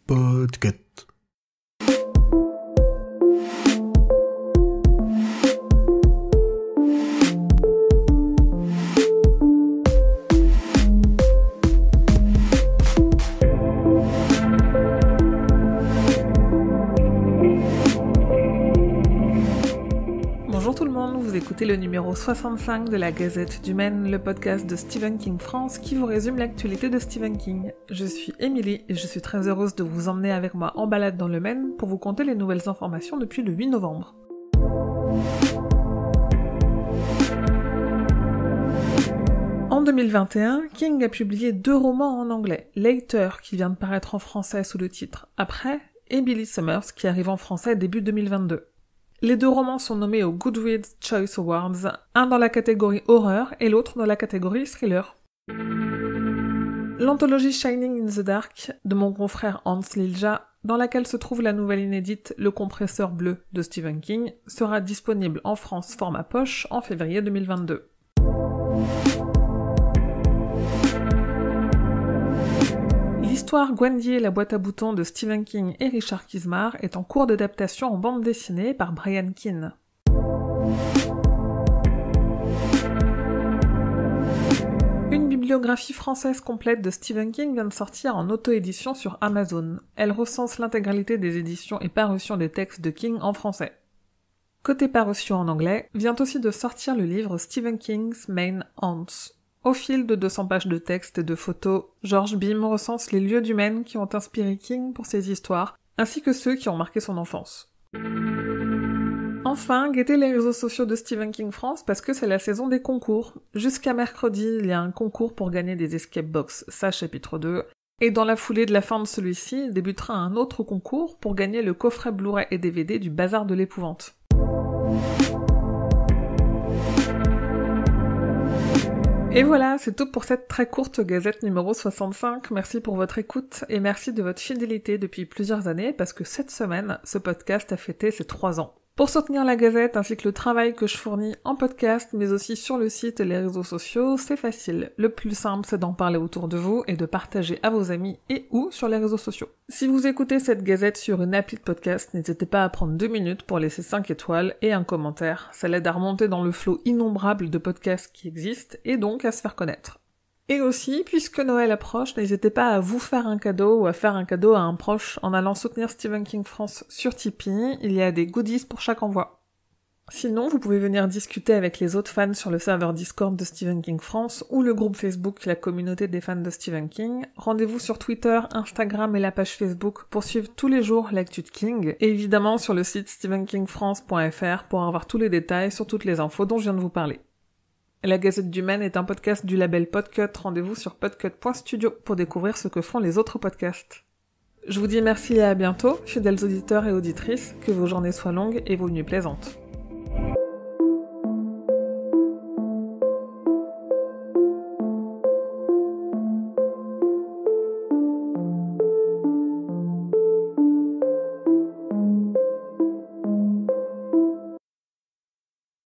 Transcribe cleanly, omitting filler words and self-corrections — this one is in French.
Podcast. Bonjour tout le monde, vous écoutez le numéro 65 de la Gazette du Maine, le podcast de Stephen King France qui vous résume l'actualité de Stephen King. Je suis Émilie et je suis très heureuse de vous emmener avec moi en balade dans le Maine pour vous conter les nouvelles informations depuis le 8 novembre. En 2021, King a publié 2 romans en anglais, Later qui vient de paraître en français sous le titre Après et Billy Summers qui arrive en français début 2022. Les 2 romans sont nommés aux Goodreads Choice Awards, un dans la catégorie horreur et l'autre dans la catégorie thriller. L'anthologie Shining in the Dark de mon confrère Hans Lilja, dans laquelle se trouve la nouvelle inédite Le Compresseur Bleu de Stephen King, sera disponible en France format poche en février 2022. L'histoire Gwendy et la boîte à boutons de Stephen King et Richard Kismar est en cours d'adaptation en bande dessinée par Brian Keane. Une bibliographie française complète de Stephen King vient de sortir en auto-édition sur Amazon. Elle recense l'intégralité des éditions et parutions des textes de King en français. Côté parution en anglais, vient aussi de sortir le livre Stephen King's Main Haunts. Au fil de 200 pages de textes et de photos, George Beam recense les lieux du Maine qui ont inspiré King pour ses histoires, ainsi que ceux qui ont marqué son enfance. Enfin, guettez les réseaux sociaux de Stephen King France parce que c'est la saison des concours. Jusqu'à mercredi, il y a un concours pour gagner des escape box, ça chapitre 2, et dans la foulée de la fin de celui-ci, débutera un autre concours pour gagner le coffret Blu-ray et DVD du Bazar de l'Épouvante. Et voilà, c'est tout pour cette très courte gazette numéro 65. Merci pour votre écoute et merci de votre fidélité depuis plusieurs années parce que cette semaine, ce podcast a fêté ses 3 ans. Pour soutenir la gazette ainsi que le travail que je fournis en podcast, mais aussi sur le site et les réseaux sociaux, c'est facile. Le plus simple, c'est d'en parler autour de vous et de partager à vos amis et ou sur les réseaux sociaux. Si vous écoutez cette gazette sur une appli de podcast, n'hésitez pas à prendre 2 minutes pour laisser 5 étoiles et un commentaire. Ça l'aide à remonter dans le flot innombrable de podcasts qui existent et donc à se faire connaître. Et aussi, puisque Noël approche, n'hésitez pas à vous faire un cadeau ou à faire un cadeau à un proche en allant soutenir Stephen King France sur Tipeee. Il y a des goodies pour chaque envoi. Sinon, vous pouvez venir discuter avec les autres fans sur le serveur Discord de Stephen King France ou le groupe Facebook La Communauté des fans de Stephen King. Rendez-vous sur Twitter, Instagram et la page Facebook pour suivre tous les jours l'actu de King et évidemment sur le site stephenkingfrance.fr pour avoir tous les détails sur toutes les infos dont je viens de vous parler. La Gazette du Maine est un podcast du label Podcut. Rendez-vous sur podcut.studio pour découvrir ce que font les autres podcasts. Je vous dis merci et à bientôt, fidèles auditeurs et auditrices, que vos journées soient longues et vos nuits plaisantes.